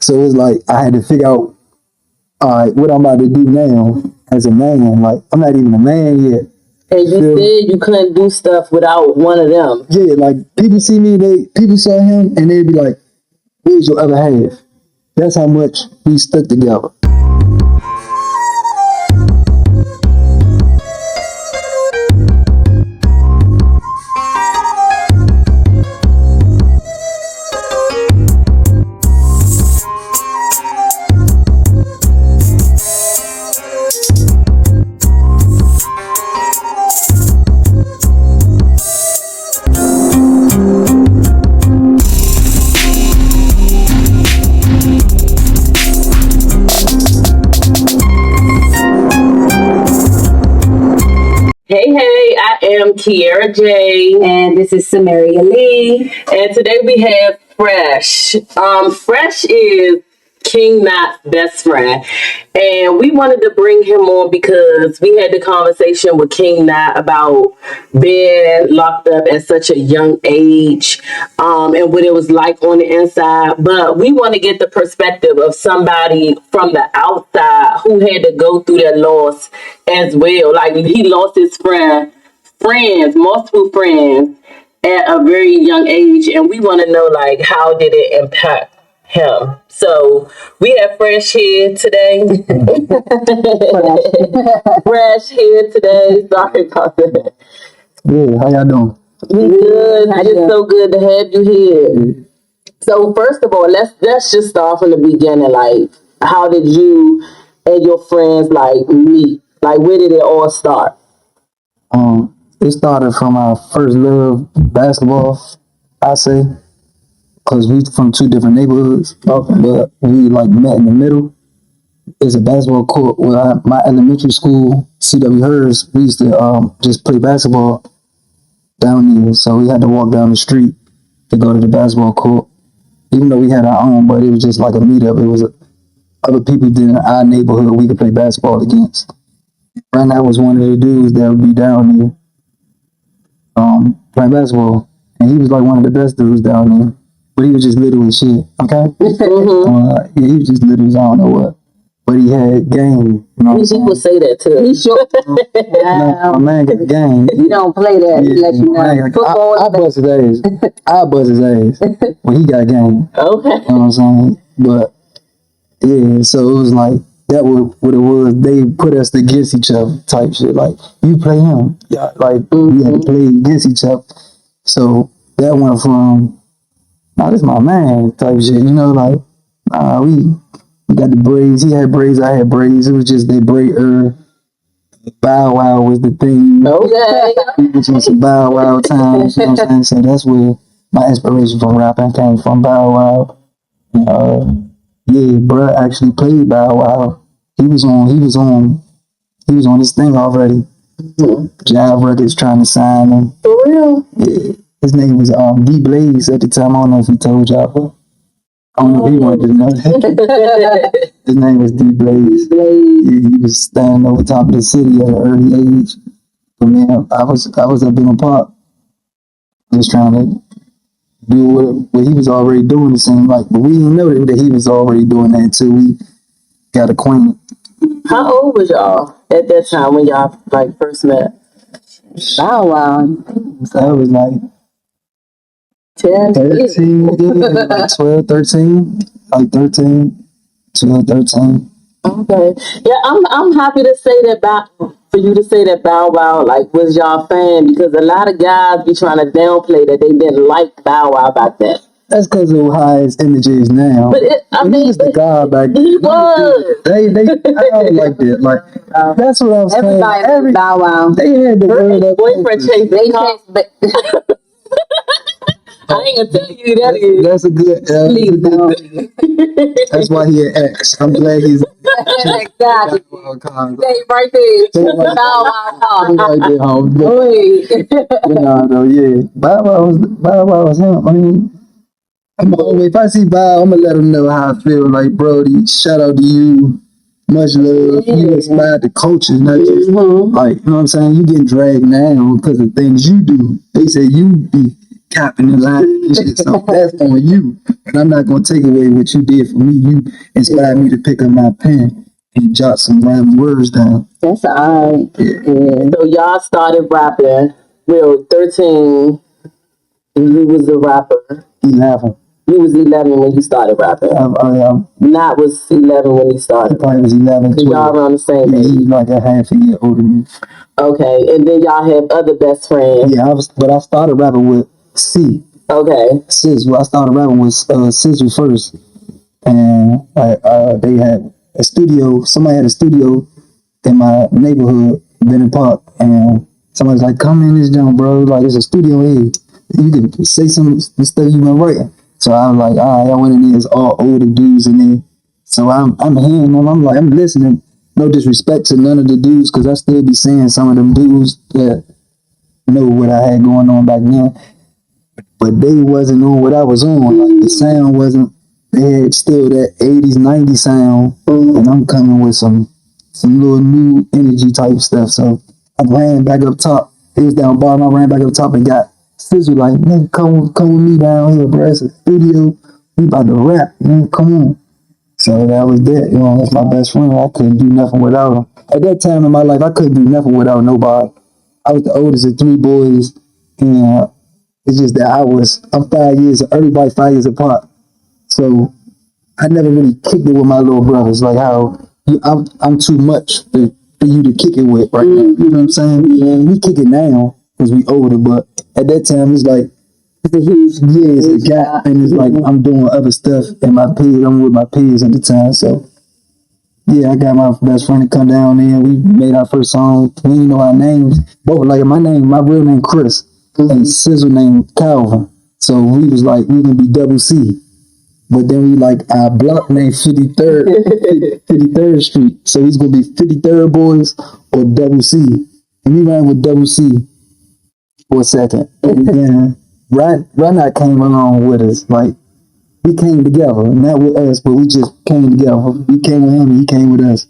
So it's like I had to figure out, all right, what I'm about to do now as a man. Like, I'm not even a man yet. And you said you couldn't do stuff without one of them. Yeah, like people see me, people saw him, and they'd be like, "Where's your other half?" That's how much we stuck together. Hey, I am Kiera J. And this is Samaria Lee. And today we have Fresh. Fresh is King Knot's best friend. And we wanted to bring him on because we had the conversation with King Knot about being locked up at such a young age, and what it was like on the inside. But we want to get the perspective of somebody from the outside who had to go through that loss as well. Like, he lost his multiple friends at a very young age, and we want to know, like, how did it impact him? So we have Fresh here today. Fresh here today. Sorry about that. Yeah, how y'all doing? We good. It's so good to have you here. So first of all, let's just start from the beginning. Like, how did you and your friends like meet? Like, where did it all start? It started from our first love, basketball, I say, because we from two different neighborhoods, but we like met in the middle. It's a basketball court where my elementary school, C.W. Hers, we used to just play basketball down there. So we had to walk down the street to go to the basketball court, even though we had our own, but it was just like a meetup. It was other people in our neighborhood we could play basketball against. And that was one of the dudes that would be down there playing basketball. And he was like one of the best dudes down there. But he was just little as shit, okay? Yeah, he was just little as I don't know what. But he had game. You know People say that too. He's short. my man got game. You don't play that. Yeah, Let you know. Football. I bust his ass. I bust his ass. But he got game. Okay. You know what I'm saying? But yeah, so it was like, that was what it was. They put us against each other type shit. Like, you play him. Yeah, like, we had to play against each other. So that went from, nah, this my man type shit. You know, like, nah, we got the braids. He had braids, I had braids. It was just they braid Bow Wow was the thing. Okay. It was just some Bow Wow times. You know what I'm saying? So that's where my inspiration from rapping came from, Bow Wow. Yeah, bruh actually played Bow Wow. He was on his thing already. Jive Records trying to sign him. For real? Yeah. His name was D Blaze at the time. I don't know if he told y'all, but I don't know if he wanted to know that. His name was D Blaze. Yeah, he was standing over top of the city at an early age. But man, I was up in the park just trying to do what he was already doing, it seemed like. But we didn't know that he was already doing that until we got acquainted. How old was y'all at that time when y'all like first met? Bow Wow. So I was like 10, 13, like 12, 13, like 13, 12, 13. Okay. Yeah, I'm happy to say that for you to say that Bow Wow like was y'all fan, because a lot of guys be trying to downplay that they didn't like Bow Wow back then. That's because of how his image is now. But he was the guy back then. He was. They I don't like that. Like, that's what I was saying. Everybody Bow Wow. They had the word up. Boyfriend chased. They chased. I ain't gonna tell you that is. That's a good. That's why he an ex. I'm glad he's. Exactly. Stay right there. Bow Wow. Right there, home. No, yeah. Bow Wow was him. I mean, if I see Bow, I'm gonna let him know how I feel. Like, Brody, shout out to you. Much love. You inspired the culture, not just like, you know what I'm saying? You getting dragged now because of things you do. They say you be capping and lying and shit. So that's on you. And I'm not gonna take away what you did for me. You inspired me to pick up my pen and jot some random words down. That's all right. Yeah. So y'all started rapping. Well, 13, you was a rapper. 11. You was 11 when you started rapping. Nat was 11 when he started. Probably was 11, 12. Y'all around the same Yeah, age. he's like a half a year older than me. Okay, and then y'all have other best friends. Yeah, I started rapping with C. Okay. Sizzle. I started rapping with Sizzle first. And they had a studio. Somebody had a studio in my neighborhood, Benton Park, and somebody's like, "Come in this junk, bro. Like, it's a studio here. You can say some stuff you been writing." So I was like, "All right." I went in there. It's all older dudes in there. So I'm hearing them. I'm like, I'm listening. No disrespect to none of the dudes, because I still be seeing some of them dudes that know what I had going on back then, but they wasn't on what I was on. Like, the sound wasn't. They had still that 80s, 90s sound, and I'm coming with some little new energy type stuff. So I ran back up top. It was down bottom. I ran back up top and got Sizzle like, "Nigga, come with me down here, bro. It's a studio. We about to rap. Man, come on." So that was that. You know, that's my best friend. I couldn't do nothing without him. At that time in my life, I couldn't do nothing without nobody. I was the oldest of 3 boys, and it's just that I'm 5 years, everybody 5 years apart. So I never really kicked it with my little brothers, like how I'm too much for you to kick it with right now. You know what I'm saying? Yeah, we kick it now because we older, but at that time it's like it's a gap, and it's like I'm doing other stuff and my peers. I'm with my peers at the time, so yeah, I got my best friend to come down there. We made our first song. We didn't know our names. Both like my real name Chris, and Sizzle name Calvin. So we was like, we gonna be double C. But then we like our block name 53rd Street. So he's gonna be 53rd Boys or Double C. And we ran with Double C for a second. And then Run came along with us. Like, we came together. Not with us, but we just came together. We came with him and he came with us.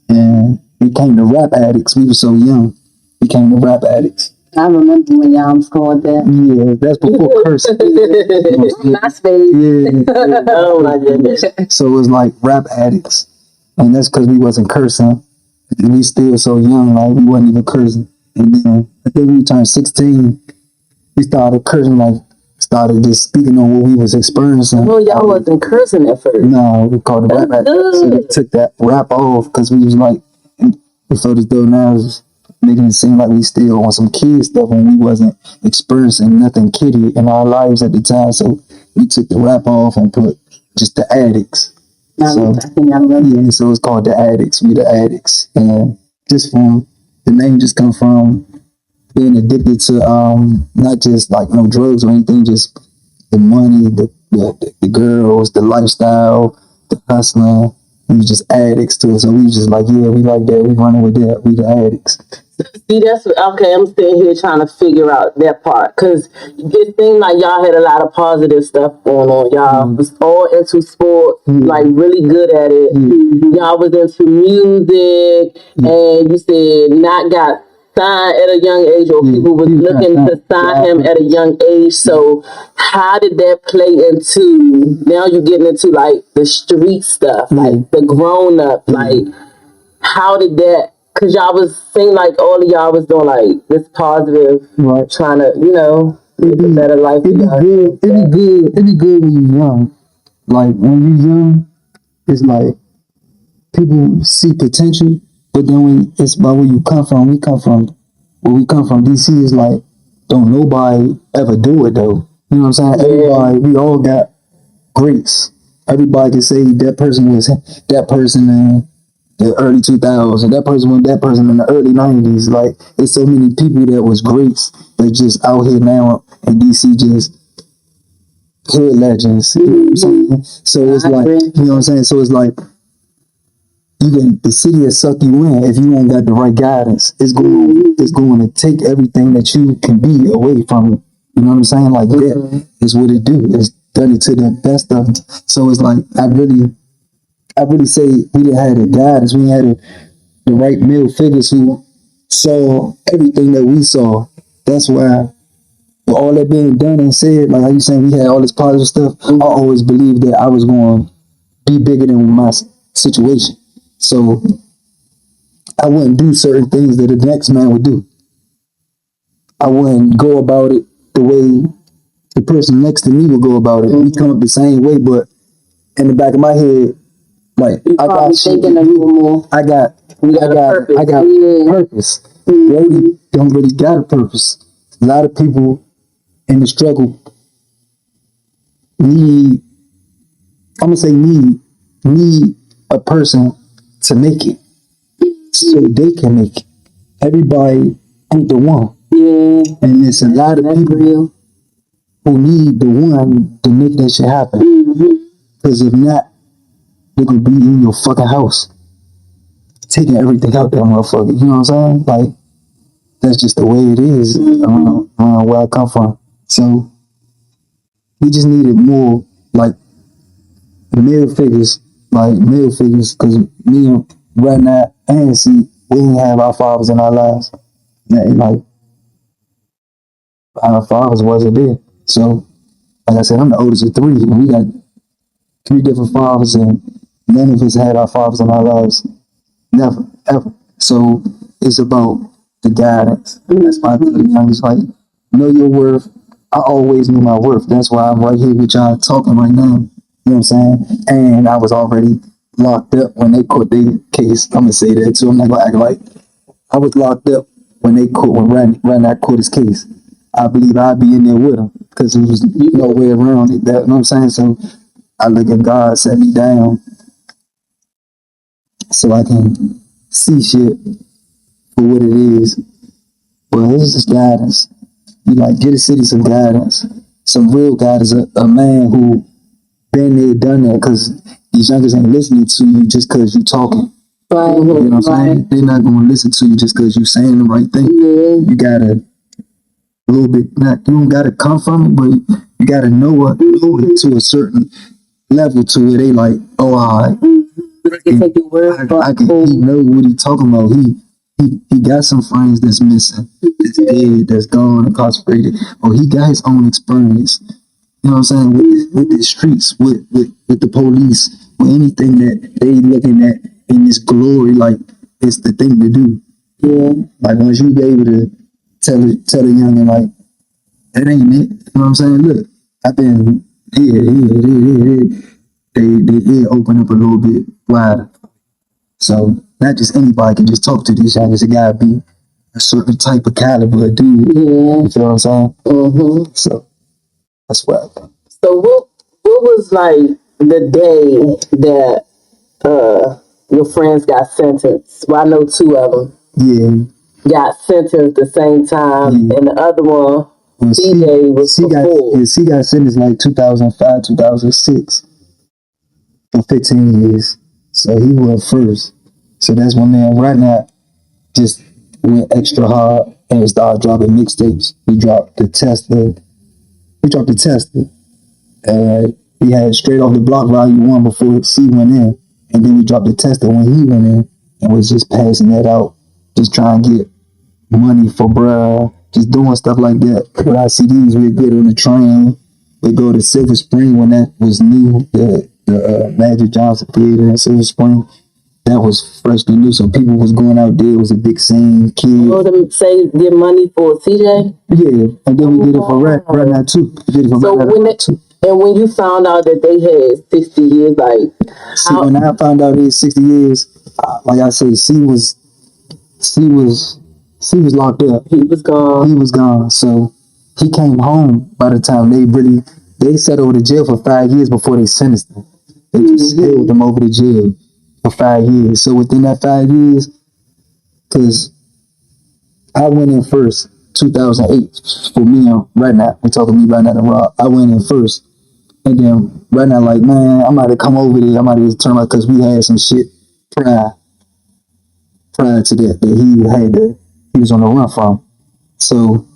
And we came to Rap Addicts. We were so young. We came to Rap Addicts. I remember when y'all scored that. Yeah, that's before cursing. Yeah. Oh my goodness. So it was like Rap Addicts. And that's because we wasn't cursing. And we still so young, like we wasn't even cursing. And then I think we turned 16, we started cursing, like started just speaking on what we was experiencing. Well, y'all wasn't cursing at first. No, we called it Rap Addicts. So they took that rap off because we was like, we felt as though now it's making it seem like we still on some kid stuff when we wasn't experiencing nothing kiddie in our lives at the time. So we took the rap off and put just the addicts. So it's called the Addicts. We the Addicts, and just from the name just come from being addicted to not just like no drugs or anything, just the money, the girls, the lifestyle, the hustling. We was just addicts to it, so we was just like, yeah, we like that. We running with that. We the Addicts. See, that's okay. I'm sitting here trying to figure out that part because it seemed like y'all had a lot of positive stuff going on. Y'all was all into sports, like really good at it. Y'all was into music, and you said not got signed at a young age, or people was looking to sign him at a young age. So how did that play into, now you're getting into like the street stuff, like the grown up, like how did that, because y'all was seeing like all of y'all was doing like this positive, trying to, live a better life. It'd be good when you're young. Like when you're young, it's like people see potential, but then when it's about where you come from, where we come from, DC is like, don't nobody ever do it though. You know what I'm saying? Everybody, we all got greats. Everybody can say that person was that person in the early 2000s, and that person was that person in the early 90s. Like, there's so many people that was greats that just out here now in DC just hood legends. You know what I'm saying? So it's like, you know what I'm saying? So it's like, the city will suck you in if you ain't got the right guidance. It's going to take everything that you can be away from you. You know what I'm saying? Like that is what it do. It's done it to the best of them. So it's like I really say we didn't have the guidance. We had the right male figures who saw everything that we saw. That's why with all that being done and said, like how you saying we had all this positive stuff, I always believed that I was going to be bigger than my situation. So I wouldn't do certain things that the next man would do. I wouldn't go about it the way the person next to me would go about it. We come up the same way, but in the back of my head, like You I got shit to thinking a little do. more. I got purpose. They don't really got a purpose. A lot of people in the struggle need, I'm gonna say need a person to make it so they can make it. Everybody ain't the one. Yeah. And it's a lot of people Real. who need the one to make that shit happen. Because if not, they're gonna be in your fucking house, taking everything out that motherfucker. You know what I'm saying? Like, that's just the way it is around where I come from. So we just needed more like male figures, because me and right now and see we didn't have our fathers in our lives. And, like our fathers wasn't there. So like I said, I'm the oldest of three, and we got three different fathers, and none of us had our fathers in our lives. Never, ever. So it's about the guidance. That's why I tell the youngest, like, know your worth. I always knew my worth. That's why I'm right here with y'all talking right now. You know what I'm saying? And I was already locked up when they caught their case. I'm gonna say that too. I'm not gonna act like I was locked up when Randy caught his case. I believe I'd be in there with him because there was no way around it. That, you know what I'm saying? So I look at God set me down so I can see shit for what it is. Well, this is guidance. You like get a city some guidance, some real guidance. A man who been there, done that. Because these youngers ain't listening to you just because you talking. Right. You know what I'm saying? They're not gonna listen to you just because you saying the right thing. Yeah. You gotta a little bit. Not you don't gotta come from it, but you gotta know it to a certain level to where they like, oh, all right. They can take your word I can. He know what he talking about. He got some friends that's missing, that's dead, that's gone, incarcerated. Or he got his own experience. You know what I'm saying? With the streets, with the police, with anything that they looking at in this glory, like it's the thing to do. Yeah. Like once you be able to tell a youngin' like that ain't it. You know what I'm saying? Look, I've been here. They open up a little bit wider. So not just anybody can just talk to these youngins. It gotta be a certain type of caliber of dude. Yeah. You feel what I'm saying? Mm-hmm. So that's what I think. So what was like the day that your friends got sentenced? Well, I know two of them Yeah. got sentenced the same time, and the other one, Well, CJ, was before. she got sentenced like 2005, 2006 for 15 years. So he was first. So that's when man right now just went extra hard and started dropping mixtapes. We dropped the tester. He had Straight Off the Block Volume 1 before C went in. And then we dropped the tester when he went in and was just passing that out. Just trying to get money for bruh. Just doing stuff like that. With our CDs, we'd get on the train. We'd go to Silver Spring when that was new. The Magic Johnson Theater in Silver Spring. That was freshly new. So people was going out there. It was a big scene. Kids. All them say get money for CJ? Yeah. And then we did it for right now too. We did it for So when you found out that they had 60 years, like see, when I found out he had 60 years, like I said, C was locked up. He was gone. He was gone. So he came home by the time they sat over to jail for 5 years before they sentenced him. They just held him over to jail for 5 years. So within that 5 years, because I went in first, 2008 for me. Right now, we're talking me right now to Rob. I went in first. And then right now, like, man, I might have come over there. I might have turned out because we had some shit prior to that he was on the run from. So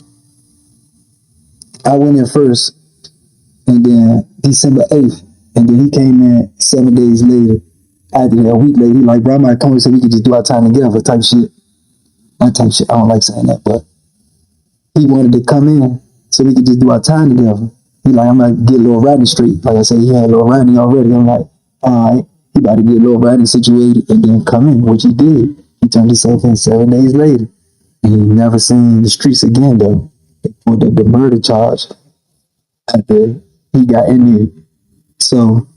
I went in first, and then December 8th, and then he came in 7 days later. After that, a week later, he like, bro, I might come and say we could just do our time together type shit. Not type shit. I don't like saying that, but he wanted to come in so we could just do our time together. He like, I'm gonna get a little Rodney straight. Like I said, he had a little Rodney already. I'm like, all right, he about to get a little Rodney situated and then come in, which he did. He turned himself in 7 days later. And he never seen the streets again though. They pulled up the murder charge after he got in there. So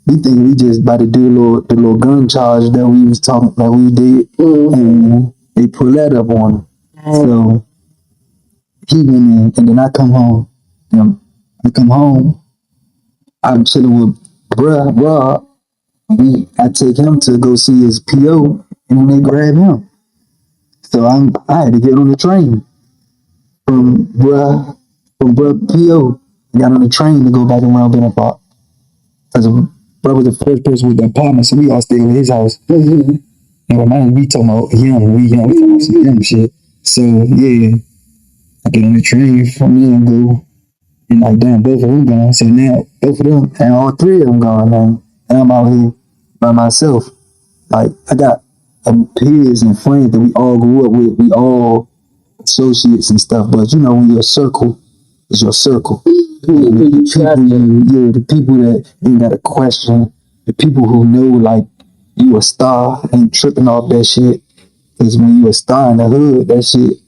we think we just about to do the little gun charge that we was talking that we did, and they pull that up on him. So he went in, and then I come home. I'm chilling with bruh Rob. I take him to go see his PO, and then they grab him. So I had to get on the train from bruh PO. I got on the train to go back around Bennett Park. Because bro was the first person with the apartment, so we all stayed at his house. And remind we talking about him, we talking about some him shit. So yeah, I get on the train from there and go, and like damn, both of them gone. So now both of them and all three of them gone now. And I'm out here by myself. Like I got peers and friends that we all grew up with, we all associates and stuff. But you know when your circle is your circle. The people that ain't got a question, the people who know like you a star ain't tripping off that shit. Cause when you a star in the hood, that shit,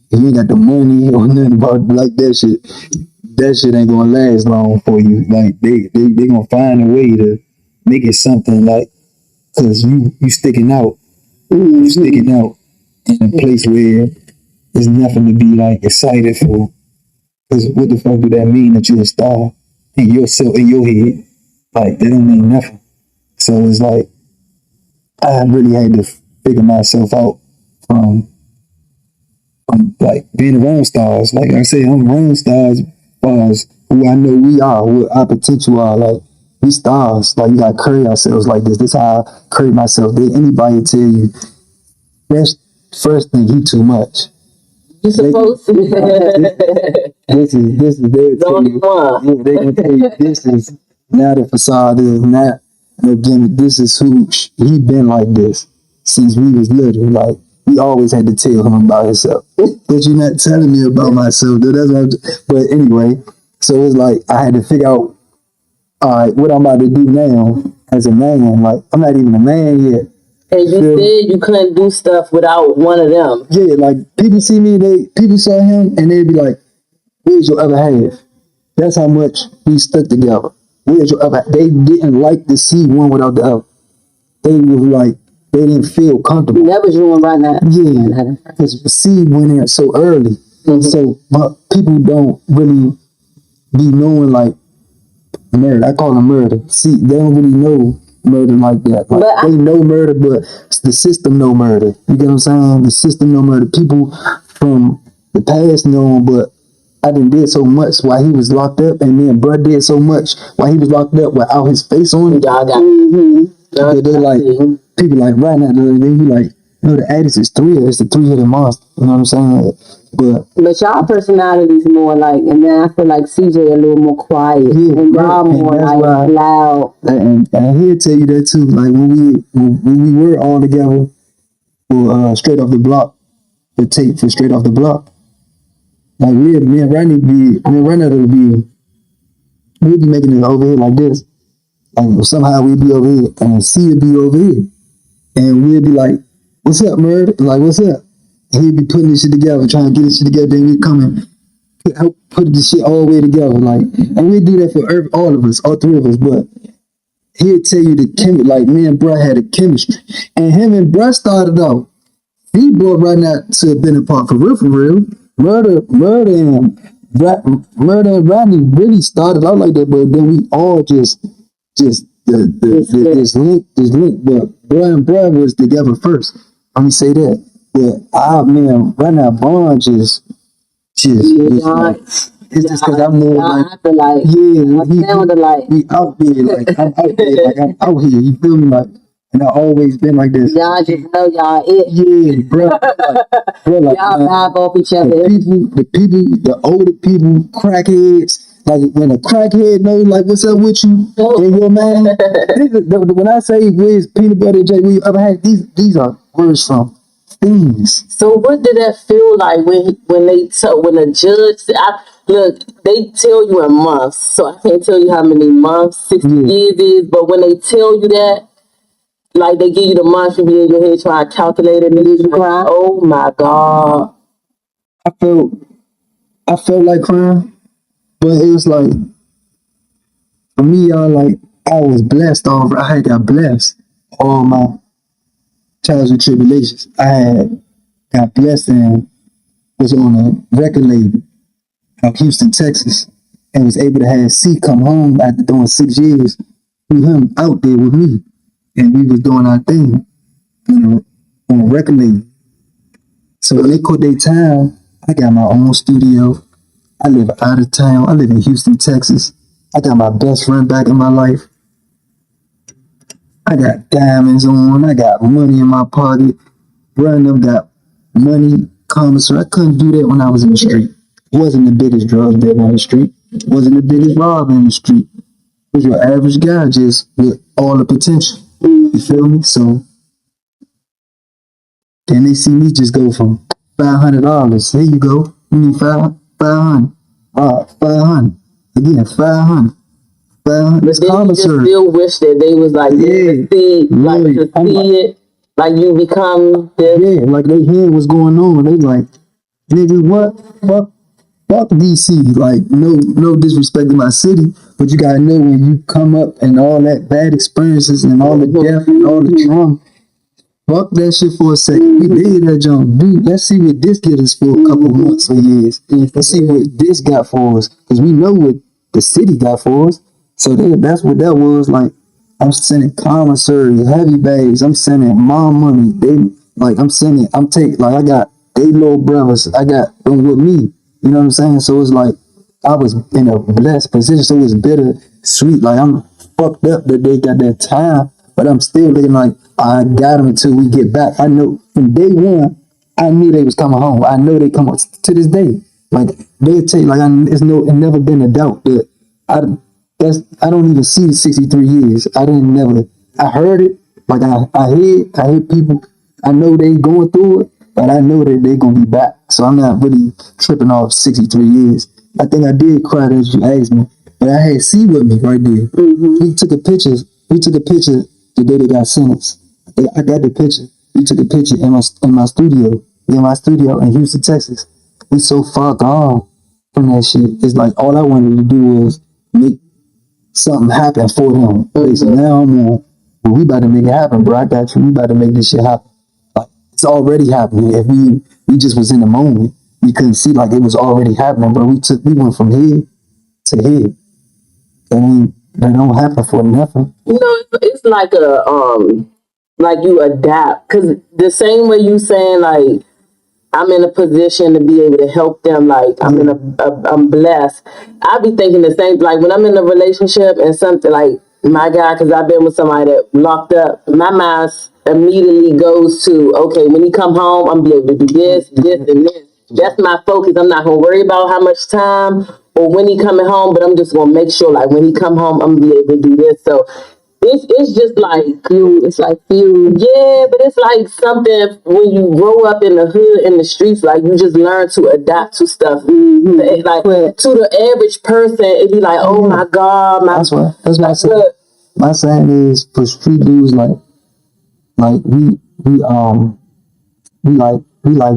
if you ain't got the money or nothing about like that shit ain't gonna last long for you. Like they gonna find a way to make it something like, cause you sticking out, you sticking out in a place where there's nothing to be like excited for. Cause what the fuck do that mean that you a star in yourself in your head? Like that don't mean nothing. So it's like I really had to figure myself out from like being around stars. Like I say, I'm around stars as far as who I know we are, what our potential are. Like we stars. Like you gotta carry ourselves like this. This is how I carry myself. Did anybody tell you that's first thing he too much? You supposed to. This is their The only one. yeah, they gonna tell you this is now the facade is not no gimmick. This is who he been like this since we was little. Like we always had to tell him about himself. But you're not telling me about myself. Though. That's what but anyway, so it's like I had to figure out all right, what I'm about to do now as a man. Like I'm not even a man yet. And you said you couldn't do stuff without one of them. Yeah, like people see me, people saw him and they'd be like, where's your other half? That's how much we stuck together. Where's your other half? They didn't like to see one without the other. They was like, they didn't feel comfortable. That was you right now. Yeah, because the seed went in so early. So but people don't really be knowing like murder. I call them murder. See, they don't really know murder like that. Like, they know murder, but the system know murder. You get what I'm saying? The system know murder. People from the past know him, but I done did so much while he was locked up, and then bruh did so much while he was locked up without his face on it. Y'all got They're like, people like right now, they be like, you know, the Addis is it's the three-headed monster. You know what I'm saying? But y'all personalities more like, and then I feel like CJ a little more quiet, and y'all more like loud. And he'll tell you that too. Like when we were all together for Straight Off the Block, the tape for Straight Off the Block. Like me and Randy would be making it over here like this. Like somehow we'd be over here and C would be over here. And we'd be like, what's up, Murd? Like, what's up? And he'd be putting this shit together, trying to get this shit together, then we'd come and help put this shit all the way together. Like, and we'd do that for all of us, all three of us, but he'd tell you the chemistry, like me and bruh had a chemistry. And him and bruh started out. He brought right now to Bennett Park for real. Murder and Rodney really started out like that, but then we all just this link. But bruh and bruh was together first. Let me say that. But man, right now Bond just like, it's just because I'm more like, I feel like, we out there, like I'm out there, like I'm out here. You feel me? Like, and I've always been like this. y'all just know y'all it. Yeah, bro. Like, Y'all vibe off each other. The older people, crackheads. Like when a crackhead knows, like, what's up with you and your man. When I say where's peanut butter and Jay, where you ever had these are words from things. So what did that feel like when the judge? look, they tell you in months, so I can't tell you how many months 60 years is, but when they tell you that, like they give you the months, you be in your head trying to calculate it, and you cry. Oh my God. I felt like crying, but it was like, for me, y'all, like, I was blessed over, I had got blessed all my childhood tribulations. I had got blessed and was on a record label of Houston, Texas, and was able to have C come home after doing 6 years with him out there with me. And we was doing our thing on a record label. So when they quit their time, I got my own studio. I live out of town. I live in Houston, Texas. I got my best friend back in my life. I got diamonds on. I got money in my pocket. Brother them got money, commissary. I couldn't do that when I was in the street. Wasn't the biggest drug dealer on the street. Wasn't the biggest robber in the street. Was your average guy just with all the potential. You feel me? So then they see me just go from $500. Here you go. You need 500. 500. Again, 500. But then you just still wish that they was like, to see it, like you become this. Yeah, like they hear what's going on. They like, nigga, what? Fuck DC. Like, no disrespect to my city, but you gotta know when you come up and all that bad experiences and all the death and all the trauma. Fuck that shit for a second. We did that jump. Dude, let's see what this get us for a couple months or years. Let's see what this got for us. Because we know what the city got for us. So that's what that was. Like, I'm sending commissary, heavy bags. I'm sending mom money. I got they little brothers. I got them with me. You know what I'm saying? So it's like, I was in a blessed position. So it was bitter, sweet. Like, I'm fucked up that they got that time. But I'm still looking like, I got them until we get back. I know from day one, I knew they was coming home. I know they come home to this day. Like, they'll tell you, like, it's never been a doubt that I don't even see the 63 years. I heard it. Like, I hear people. I know they going through it, but I know that they gonna be back. So I'm not really tripping off 63 years. I think I did cry as you asked me, but I had C with me right there. We took a picture the day they got sentenced. I got the picture. We took a picture in my studio in Houston, Texas. We so far gone from that shit. It's like all I wanted to do was make something happen for them. So now I'm on, well, we about to make it happen, bro. I got you. We about to make this shit happen. Like, it's already happening. If we just was in the moment, we couldn't see like it was already happening, bro. We went from here to here. And that don't happen for nothing. You know, it's like like you adapt. Because the same way you saying, like, I'm in a position to be able to help them, like, I'm blessed. I be thinking the same, like, when I'm in a relationship and something, like, my guy, because I've been with somebody that locked up, my mind immediately goes to, okay, when he come home, I'm going to be able to do this, and this. That's my focus. I'm not going to worry about how much time or when he coming home, but I'm just going to make sure, like, when he come home, I'm going to be able to do this. So it's just like you. It's like you. Yeah, but it's like something when you grow up in the hood, in the streets, like you just learn to adapt to stuff. Like to the average person, it'd be like, oh my God, That's what I said. My saying is for street dudes, like we like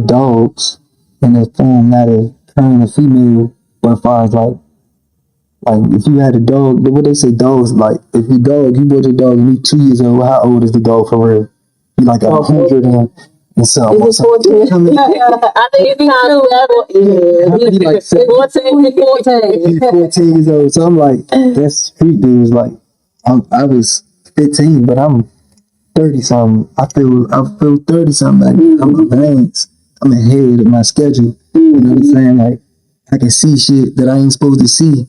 dogs in the form not a turn a female, but as far as like if you had a dog, what they say dogs, like if you bought your dog and he's 2 years old, how old is the dog for real? He like 100 and so. Is it 14? I think it's time to He like 14 years old. So I'm like, that's street dudes. Like I was 15, but I'm 30 something. I feel 30 something. Like I'm advanced. I'm ahead of my schedule. You know what I'm saying? Like I can see shit that I ain't supposed to see.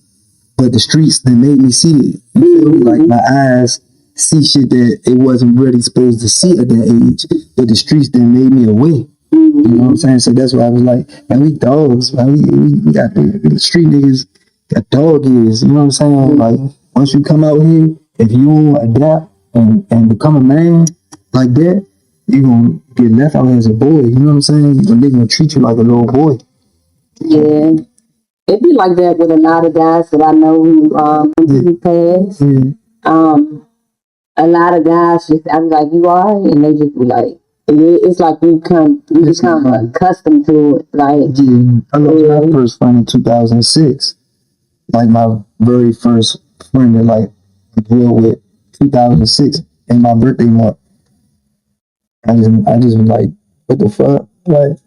But the streets, they made me see it. You feel me? Like my eyes see shit that it wasn't really supposed to see at that age. But the streets, they made me aware. You know what I'm saying? So that's why I was like, man, we dogs. Man, we got the street niggas got dog ears. You know what I'm saying? Like once you come out here, if you don't adapt and become a man like that, you gonna get left out here as a boy. You know what I'm saying? They're gonna treat you like a little boy. Yeah. It be like that with a lot of guys that I know who passed. A lot of guys just, I'm like, you are, and they just be like, it's like you become accustomed to it. Like, I lost my first friend in 2006. Like my very first friend that like I grew up with, 2006, in my birthday month. I just was like, what the fuck? Like,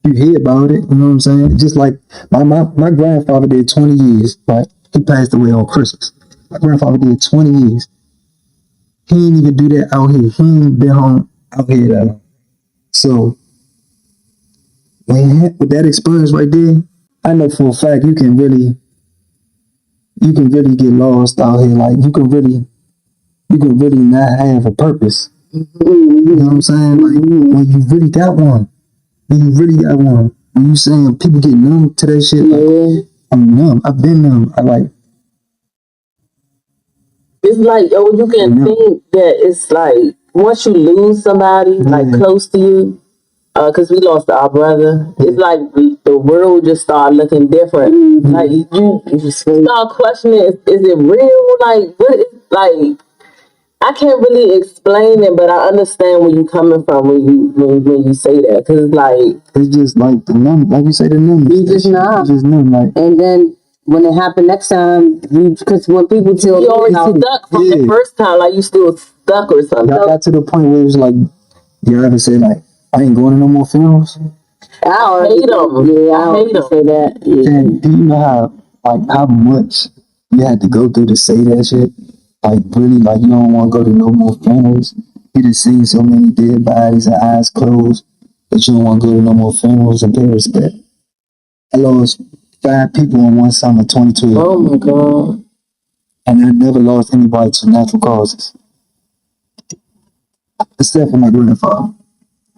you hear about it, you know what I'm saying? Just like my grandfather did 20 years, right? He passed away on Christmas. My grandfather did 20 years. He didn't even do that out here. He ain't been home out here that long. So with that experience right there, I know for a fact you can really get lost out here. Like you can really not have a purpose. You know what I'm saying? Like when you really got one. When you saying people get numb to that shit, like, I'm numb. I've been numb. It's like, you can think that it's like once you lose somebody like close to you, because we lost our brother. It's like the world just started looking different. Like you start questioning, is it real? Like what? Like I can't really explain it, but I understand where you're coming from when you say that. Because like it's just like the numb, like you say, the numb. You just numb. Like, and then when it happened next time, because when people tell you already stuck from the first time, like you still stuck or something. I got to the point where it was like, you ever say like, I ain't going to no more funerals? I hate them. Yeah, I hate them. Say that. Yeah. And do you know how much you had to go through to say that shit? Like really, like you don't want to go to no more funerals. You done seen so many dead bodies and eyes closed that you don't want to go to no more funerals and pay respect. I lost 5 people in one summer, 2012. Oh my God. And I never lost anybody to natural causes. Except for my grandfather.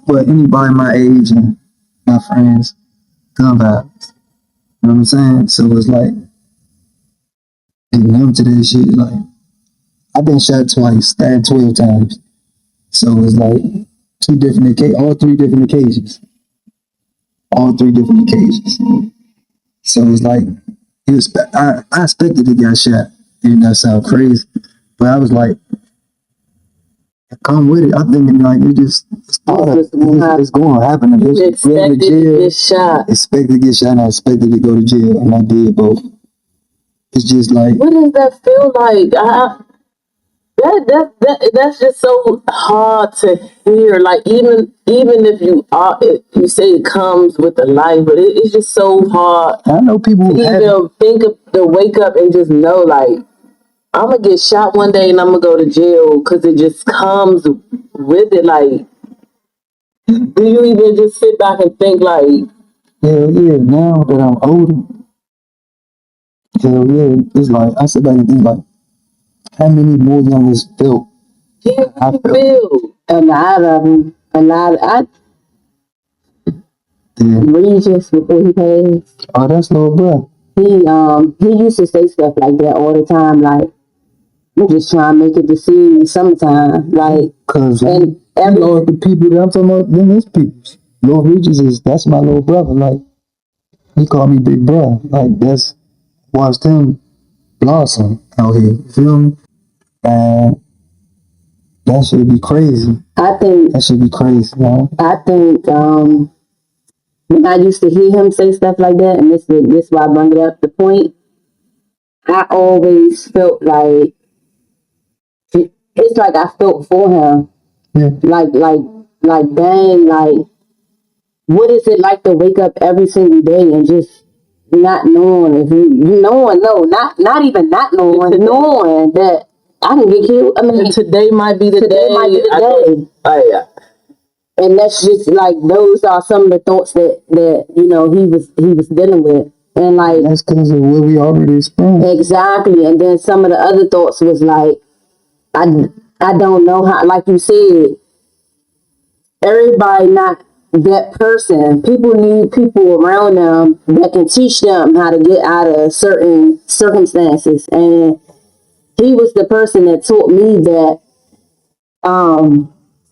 But anybody my age and my friends, gun violence. You know what I'm saying? So it's like, getting numb to that shit. Like, I've been shot twice, stabbed 12 times. So it's like all three different occasions. So it's like, I expected to get shot. And that sound crazy. But I was like, come with it. I think like it's going to happen. You expected to get shot. Expected to get shot and I expected to go to jail. And I did both. It's just like, what does that feel like? That's just so hard to hear. Like even if you say it comes with the life, but it's just so hard. I know people to even think of to wake up and just know like I'm gonna get shot one day and I'm gonna go to jail because it just comes with it. Like, do you even just sit back and think like, hell yeah? Now that I'm older, hell yeah, it's like I sit back and think like, how many more youngers felt? I feel a lot of them. Regis before he passed. Oh, that's little bro. He used to say stuff like that all the time. Like, I'm just trying to make it to see in the summertime. Like, cause the people that I'm talking about, them his peoples. Lil Regis that's my little brother. Like, he called me big bro. Like, that's watched him blossom out here. You feel me? And that should be crazy. I think that should be crazy, man. I think when I used to hear him say stuff like that, and this is why I bring it up, the point, I always felt like it's like I felt for him. Yeah. Like dang, like what is it like to wake up every single day and just not knowing if not even not knowing, knowing that I can get killed. I mean, today might be the day. Oh yeah. And that's just like those are some of the thoughts that he was dealing with, and like that's because of what we already experienced. Exactly, and then some of the other thoughts was like, I don't know how. Like you said, everybody not that person. People need people around them that can teach them how to get out of certain circumstances, and he was the person that taught me that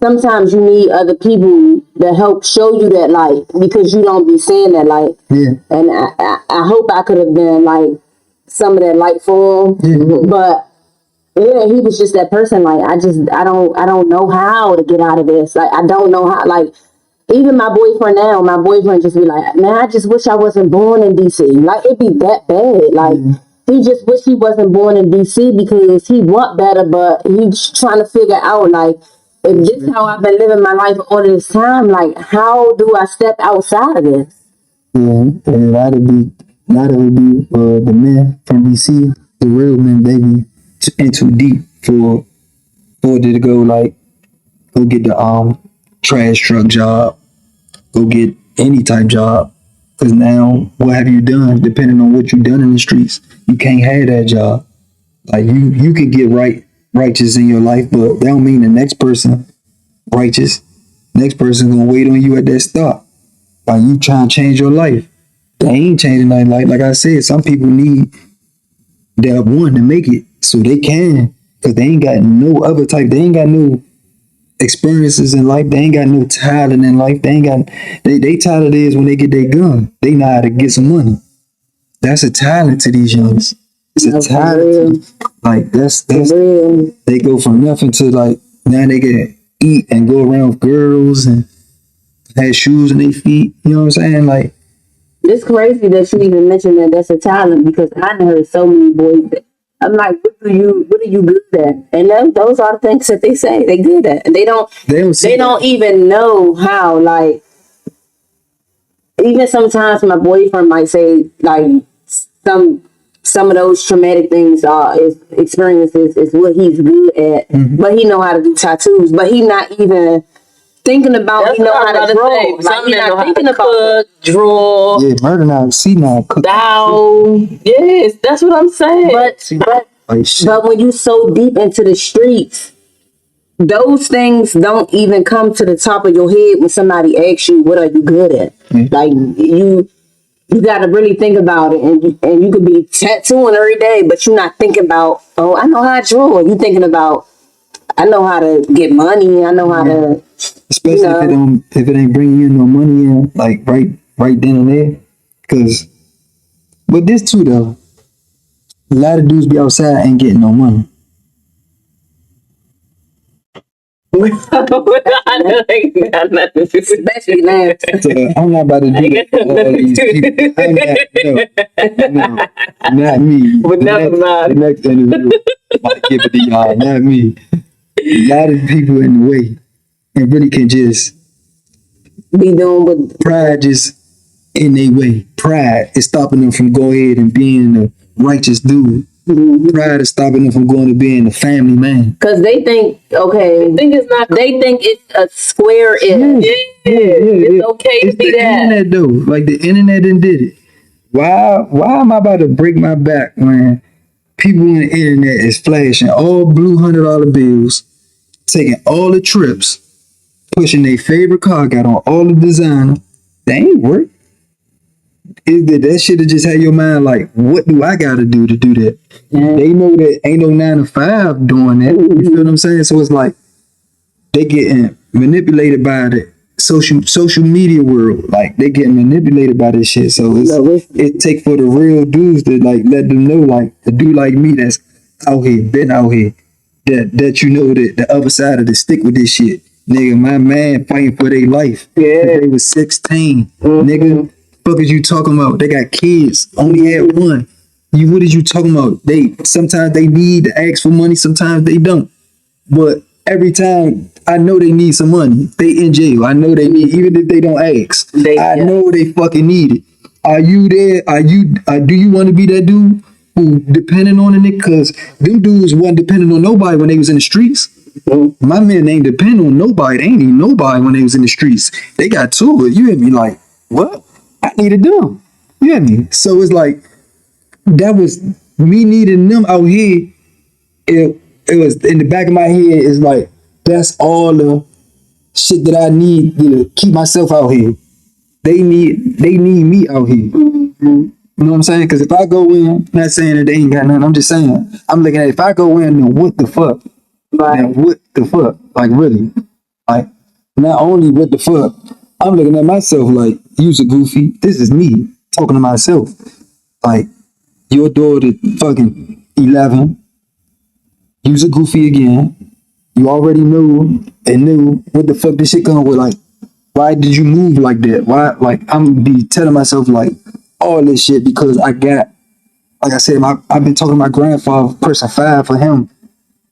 sometimes you need other people to help show you that light, because you don't be seeing that light. Yeah. And I hope I could have been like some of that light for him. But yeah, he was just that person. Like, I don't know how to get out of this. Like, I don't know how. Like, even my boyfriend just be like, man, I just wish I wasn't born in DC. Like, it'd be that bad. Like, he just wish he wasn't born in DC because he want better, but he's trying to figure out, like, if this is how I've been living my life all this time, like, how do I step outside of this? Yeah, and that'll be the men from DC, the real men, they be in too deep for it to go get the trash truck job, go get any type job. Cause now what have you done? Depending on what you've done in the streets, you can't have that job. Like you could get righteous in your life, but that don't mean the next person righteous. Next person gonna wait on you at that stop. Like you trying to change your life. They ain't changing their life. Like I said, some people need that one to make it so they can, because they ain't got no other type. They ain't got no experiences in life. They ain't got no talent in life. They talent is when they get their gun. They know how to get some money. That's a talent to these youngsters. It's a talent. Like that's they go from nothing to like now they can eat and go around with girls and have shoes in their feet. You know what I'm saying? Like, it's crazy that you even mentioned that that's a talent, because I heard so many boys that I'm like, what are you good at? And those are the things that they say they good at. And they don't even know how. Like, even sometimes my boyfriend might say like some of those traumatic things is experiences is what he's good at, but he know how to do tattoos, but he not even thinking about he know how to draw. Like, he not thinking about draw. Yeah, murder now, see now, down. Yes, that's what I'm saying. But when you so deep into the streets, those things don't even come to the top of your head when somebody asks you, what are you good at? Like, you got to really think about it, and you could be tattooing every day, but you're not thinking about, oh, I know how to draw. You thinking about, I know how to get money. I know how to, especially if it ain't bringing you no money in, like right then and there. Because, but this too though, a lot of dudes be outside ain't getting no money. Especially now. So I'm not about to do that to all these people. No, not me. But the next interview, I'll give it to y'all, not me. A lot of people in the way and really can just be doing with pride just in their way. Pride is stopping them from going ahead and being a righteous dude. Pride is stopping them from going to being a family man. Because they think, okay, they think it's a square inch. It's okay to be that. Internet though, like the internet done did it. Why am I about to break my back when people on the internet is flashing all blue $100 bills, taking all the trips, pushing their favorite car, got on all the designer? They ain't work. That should have just had your mind like, what do I gotta do to do that? They know that ain't no 9 to 5 doing that. You feel what I'm saying? So it's like they getting manipulated by the social media world. Like they getting manipulated by this shit. So it take for the real dudes to like let them know, like a dude like me that's out here, been out here, that you know that the other side of the stick with this shit. Nigga, my man fighting for their life. Yeah. They was 16. Nigga, fuck is you talking about? They got kids, only had one. What is you talking about? Sometimes they need to ask for money, sometimes they don't. But every time I know they need some money, they in jail. I know they need, even if they don't ask. I know they fucking need it. Are you there? Do you want to be that dude who depending on a nigga? Cause them dudes wasn't depending on nobody when they was in the streets. My men ain't depend on nobody. They ain't need nobody when they was in the streets. They got to it. You hear me? Like, what? I needed them. You hear me? So it's like, that was me needing them out here. It was in the back of my head, is like, that's all the shit that I need to keep myself out here. They need me out here. You know what I'm saying? Because if I go in, not saying that they ain't got nothing, I'm just saying, I'm looking at, if I go in, then what the fuck? Right. Then what the fuck? Like, really? Like, not only what the fuck, I'm looking at myself like, you's a goofy. This is me talking to myself. Like, your daughter fucking 11. You's a goofy again. You already knew what the fuck this shit going with. Like, why did you move like that? Why, like, I'm be telling myself like all this shit because I got, like I said, I've been talking to my grandfather, person 5 for him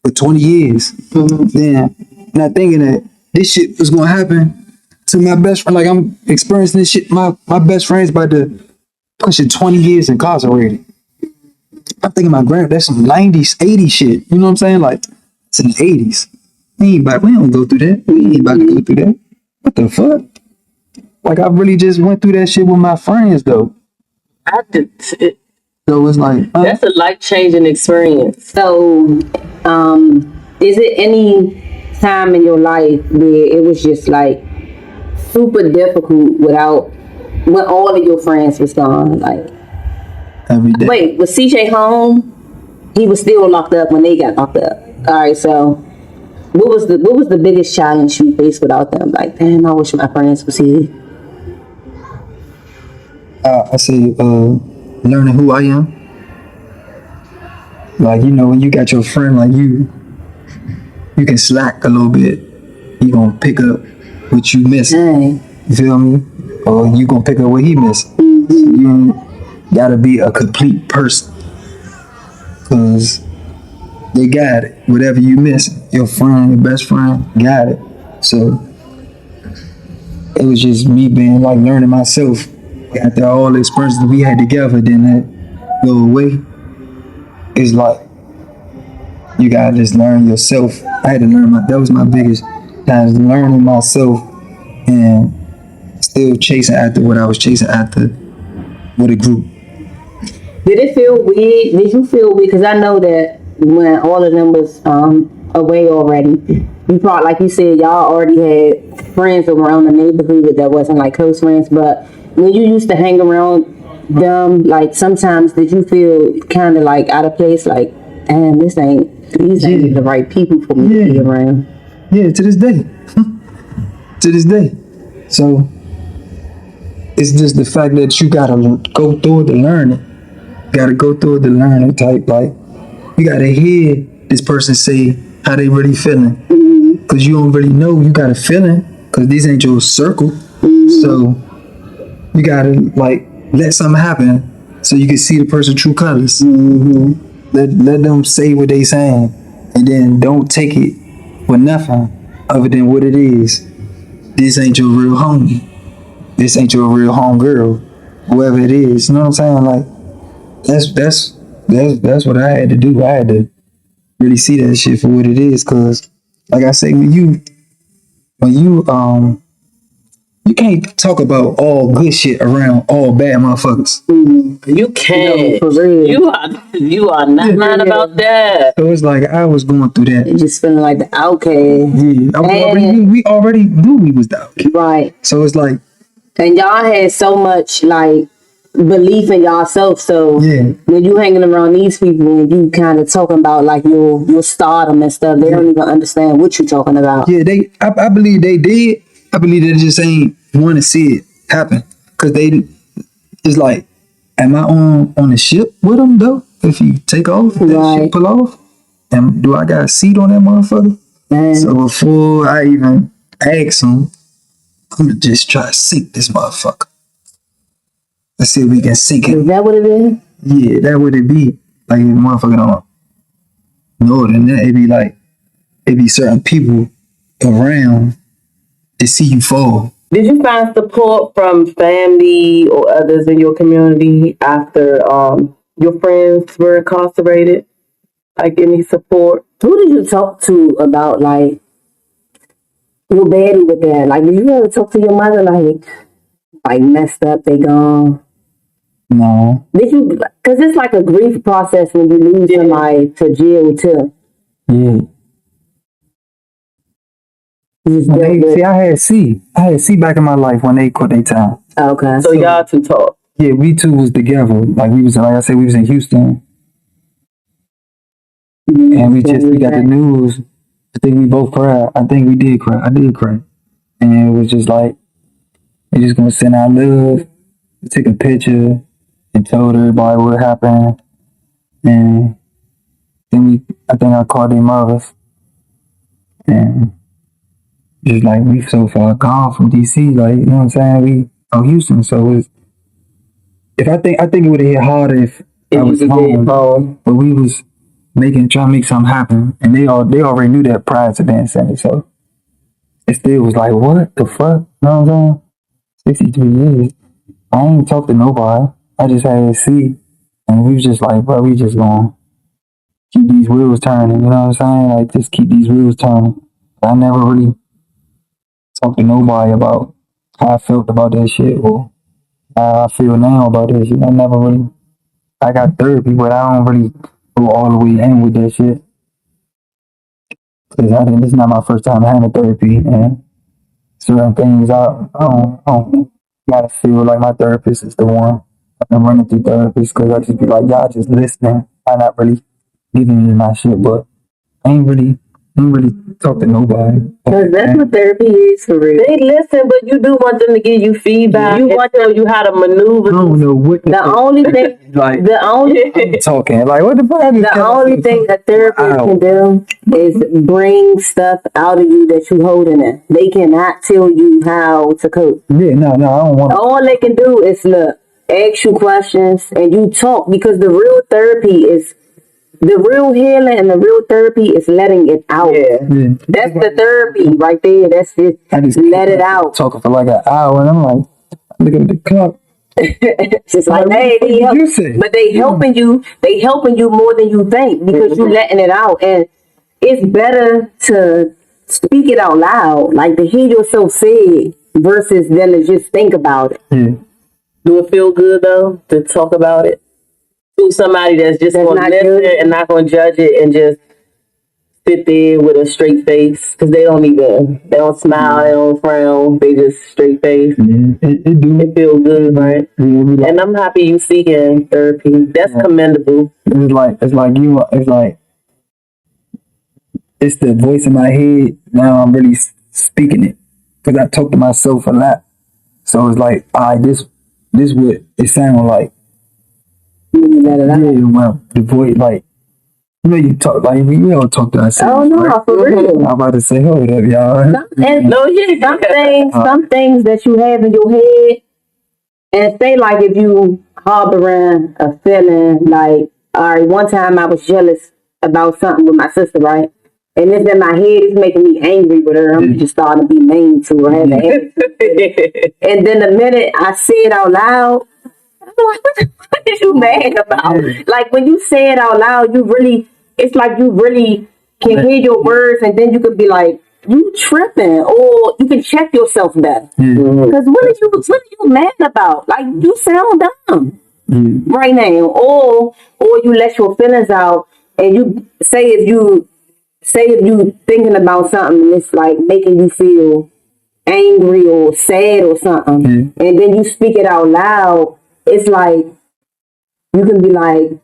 for 20 years. Then, not thinking that this shit was gonna happen to my best friend. Like, I'm experiencing this shit. My best friend's about to pushing 20 years incarcerated. I'm thinking my grand, that's some 90s, 80s shit. You know what I'm saying? Like, it's in the 80s. We don't go through that. We ain't about to go through that. What the fuck? Like, I really just went through that shit with my friends, though. I did. So it's like, That's a life-changing experience. So, is it any time in your life where it was just like super difficult when all of your friends was gone? Like, every day. wait, was CJ home? He was still locked up when they got locked up. All right, so what was the biggest challenge you faced without them? Like, damn, I wish my friends was here. I say, learning who I am. Like, when you got your friend, like you can slack a little bit. You gonna pick up what you missed. Dang. You feel me? Or you gonna pick up what he missed. So you gotta be a complete person. Cause they got it. Whatever you miss, your friend, your best friend, got it. So it was just me being like learning myself. After all the experiences that we had together, then that go away. It's like you gotta just learn yourself. I had to learn that was my biggest challenge, learning myself and still chasing after what I was chasing after with a group. Did it feel weird? Did you feel weird? Because I know that when all of them was away already, you probably, like you said, y'all already had friends around the neighborhood that wasn't like close friends. But when you used to hang around them, like sometimes did you feel kind of like out of place? Like, damn, these ain't the right people for me to be around. Yeah, to this day. To this day. So it's just the fact that you gotta go through it to learn it. Gotta go through it to learn it type. Like, you gotta hear this person say how they really feeling. Cause you don't really know you got a feeling. Cause these ain't your circle. So you gotta like let something happen so you can see the person's true colors. Let them say what they saying, and then don't take it with nothing other than what it is. This ain't your real homie. This ain't your real home girl. Whoever it is, you know what I'm saying? Like that's what I had to do. I had to really see that shit for what it is, cause like I say, when you you can't talk about all good shit around all bad motherfuckers. You can't. No, for real. You are not lying about that. So it's like I was going through that. You just feeling like the outcast. Yeah, we already knew we was the outcast. Right. So it's like, and y'all had so much like belief in yourself. So when you hanging around these people and you kind of talking about like your stardom and stuff, they don't even understand what you're talking about. Yeah, I believe they did. I believe they just ain't want to see it happen. Cause it's like, am I on the ship with them though? If you take off, if that shit pull off, and do I got a seat on that motherfucker? So before I even ask them, I'm gonna just try to sink this motherfucker. Let's see if we can sink it. Is that what it is? Yeah, that would it be. Like, if the motherfucker don't know, then it be certain people around to see you fall. Did you find support from family or others in your community after your friends were incarcerated? Like, any support? Who did you talk to about like your baddie with that? Like, did you ever talk to your mother like messed up, they gone? No. Did you? Because it's like a grief process when you lose somebody to jail too. Yeah. I had C back in my life when they quit their time. Okay. So y'all two talk. Yeah, we two was together. Like I said, we was in Houston. And we got the news. I think we both cried. I think we did cry. I did cry. And it was just like, They just gonna send out love, take a picture, and told everybody what happened. And then I think I called their mothers, and just like we so far gone from DC, like you know what I'm saying? We Houston, so it's, if I think it would have hit harder if I was home, but we was trying to make something happen, and they already knew that prior to being sent it, so it still was like, what the fuck? You know what I'm saying? 63 years. I ain't talked to nobody. I just had to see, and we was just like, bro, we just gonna keep these wheels turning. You know what I'm saying? Like, just keep these wheels turning. I never really talked to nobody about how I felt about that shit or how I feel now about that shit. I got therapy, but I don't really go all the way in with that shit. Cause this is not my first time having therapy, and certain things I don't gotta feel like my therapist is the one. I've been running through therapists because I just be like, y'all just listening. I'm not really giving you my shit, but I ain't really talk to nobody. Cause that's what therapy is for real. They listen, but you do want them to give you feedback. You want them to tell you how to maneuver. I don't know what the only thing. Like the only I'm talking like what the fuck? The only thing a therapist can do is bring stuff out of you that you holding in. They cannot tell you how to cope. Yeah, no, I don't want. All they can do is look, ask you questions, and you talk, because the real therapy is. The real healing and the real therapy is letting it out. Yeah. That's the therapy right there. That's it. I just let it out. Talking for like an hour, and I'm like, looking at the clock. Just like, hey, but they helping you. They helping you more than you think, because you letting it out, and it's better to speak it out loud, like to hear yourself say it, versus than to just think about it. Yeah. Do it feel good though to talk about it to somebody that's just going to listen and not going to judge it and just sit there with a straight face, because they don't smile, they don't frown, they just straight face. Yeah, it do. It feels good, right? Yeah, and I'm happy you seeking therapy. That's commendable. It's like it's the voice in my head. Now I'm really speaking it, because I talk to myself a lot. So it's like, this what it sounds like. Yeah, well, the voice, like, you talk, like, we all talk to ourselves. Oh, no, right? For real. I'm about to say, hold up, y'all. Some things that you have in your head, and say, like, if you harboring a feeling, like, all right, one time I was jealous about something with my sister, right? And it's in my head, it's making me angry with her. I'm just starting to be mean to her. And then the minute I say it out loud, I'm like, what is you mad about? Like, when you say it out loud, it's like you really can hear your words, and then you could be like, you tripping, or you can check yourself better. Because what are you mad about? Like, you sound dumb right now. Or you let your feelings out, and you say if you thinking about something, and it's like making you feel angry or sad or something, and then you speak it out loud. It's like, you can be like,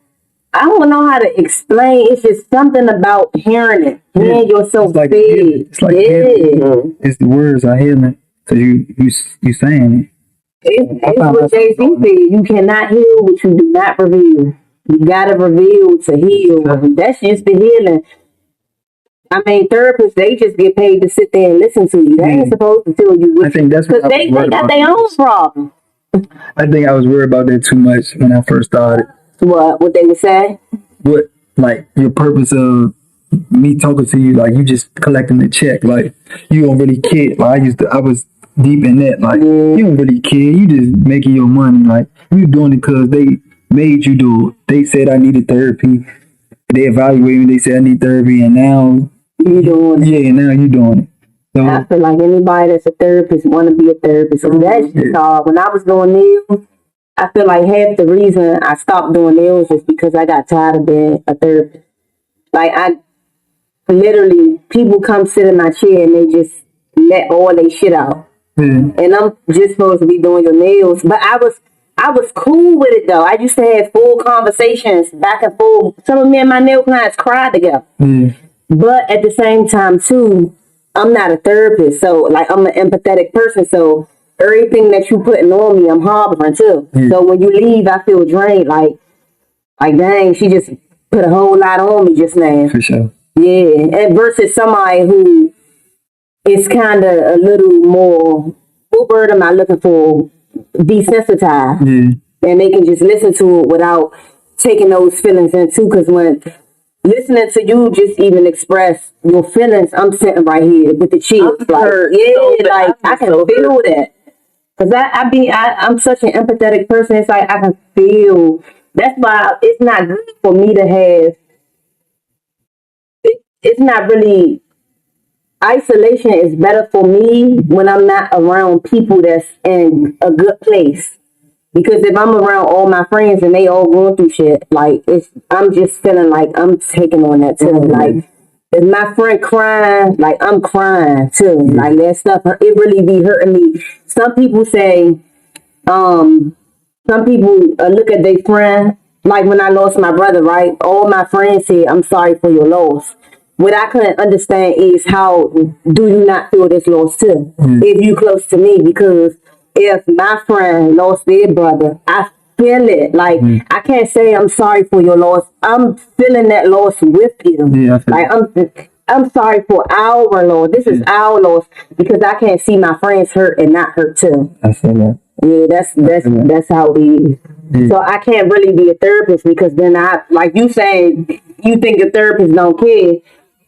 I don't know how to explain. It's just something about hearing yourself say it. It's like it's the words I hear it, because you saying it. It's what Jay-Z said. You cannot heal what you do not reveal. You gotta reveal to heal. That's just the healing. I mean, therapists, they just get paid to sit there and listen to you. They ain't supposed to tell you what. I think that's what they got their own problem. I think I was worried about that too much when I first started. What they would say? What, like, your purpose of me talking to you, like, you just collecting the check, like, you don't really care. Like, I was deep in that, like, you don't really care. You just making your money, like, you doing it because they made you do it. They said I needed therapy. They evaluated me. They said I need therapy, and now you doing it. Yeah, now you doing it. So, I feel like anybody that's a therapist want to be a therapist. So that's just all. When I was doing nails, I feel like half the reason I stopped doing nails was because I got tired of being a therapist. Like, I literally, people come sit in my chair and they just let all their shit out. And I'm just supposed to be doing your nails. But I was cool with it though. I used to have full conversations back and forth. Some of me and my nail clients cried together. But at the same time too, I'm not a therapist, so like I'm an empathetic person. So everything that you putting on me, I'm harboring too. So when you leave, I feel drained. Like dang, she just put a whole lot on me just now. For sure. Yeah, and versus somebody who is kind of a little more. What word am I looking for? Desensitized. And they can just listen to it without taking those feelings into. Because when listening to you just even express your feelings, I'm sitting right here with the chills. I can feel that. Because I'm such an empathetic person. It's like I can feel. That's why it's not good for me to have. It's not really. Isolation is better for me when I'm not around people that's in a good place. Because if I'm around all my friends and they all going through shit, like I'm just feeling like I'm taking on that too. Like if my friend crying, like I'm crying too. Like that stuff, it really be hurting me. Some people say, some people look at their friend. Like when I lost my brother, right? All my friends said, "I'm sorry for your loss." What I couldn't understand is how do you not feel this loss too? If you close to me, because if my friend lost their brother, I feel it. Like I can't say I'm sorry for your loss. I'm feeling that loss with you. Yeah, I'm sorry for our loss. This is our loss because I can't see my friends hurt and not hurt too. I feel that. Yeah, that's how it is. Yeah. So I can't really be a therapist because then like you saying, you think a therapist don't care.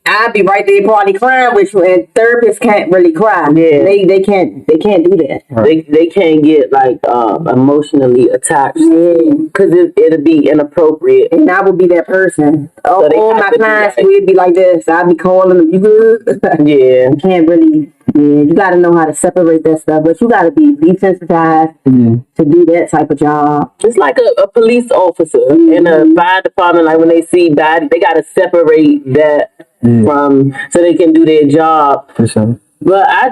I'd be right there probably crying with you, and therapists can't really cry. Yeah, they can't do that. Right. They can't get like emotionally attached. Yeah, because it'll be inappropriate. And I would be that person. So all my clients would be like this. I'd be calling them, "You good?" Yeah, you can't really. Yeah, you got to know how to separate that stuff, but you got to be desensitized to do that type of job. It's like a police officer in a fire department. Like when they see body, they got to separate that from so they can do their job. For sure. But I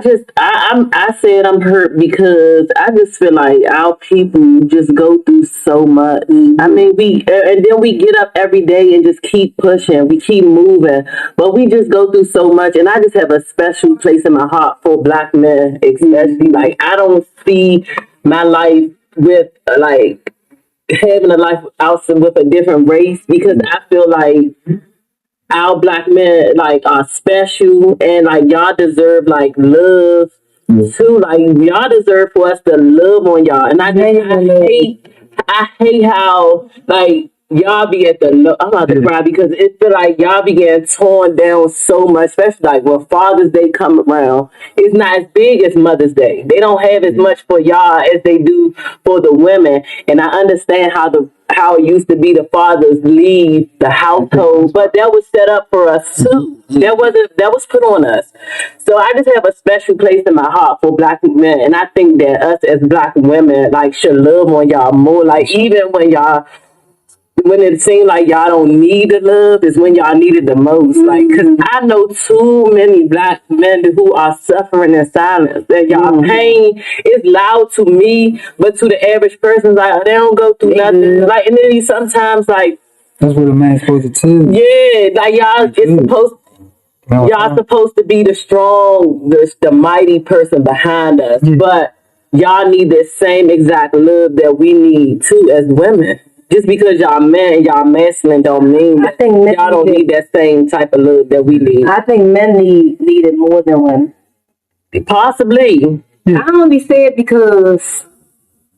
said I'm hurt because I just feel like our people just go through so much. I mean, and then we get up every day and just keep pushing. We keep moving, but we just go through so much. And I just have a special place in my heart for Black men, especially. Like I don't see my life with like having a life outside with a different race because I feel like our Black men like are special and like y'all deserve like love too. Like y'all deserve for us to love on y'all. And I hate how like y'all be at the I'm about to cry because it feel like y'all be getting torn down so much, especially like when Father's Day come around. It's not as big as Mother's Day. They don't have as much for y'all as they do for the women. And I understand how it used to be the fathers leave the household, but that was set up for us too. That was put on us. So I just have a special place in my heart for Black men, and I think that us as Black women like should love on y'all more. Like even when it seemed like y'all don't need the love is when y'all need it the most. Like, cause I know too many Black men who are suffering in silence. That y'all pain is loud to me, but to the average person, like they don't go through nothing. Like, and then sometimes like that's what a man's supposed to tell. Yeah, like y'all supposed to be the strong, the mighty person behind us, but y'all need the same exact love that we need too as women. Just because y'all men, y'all masculine don't mean that y'all don't need that same type of love that we need. I think men need it more than women. Possibly. I only say it because,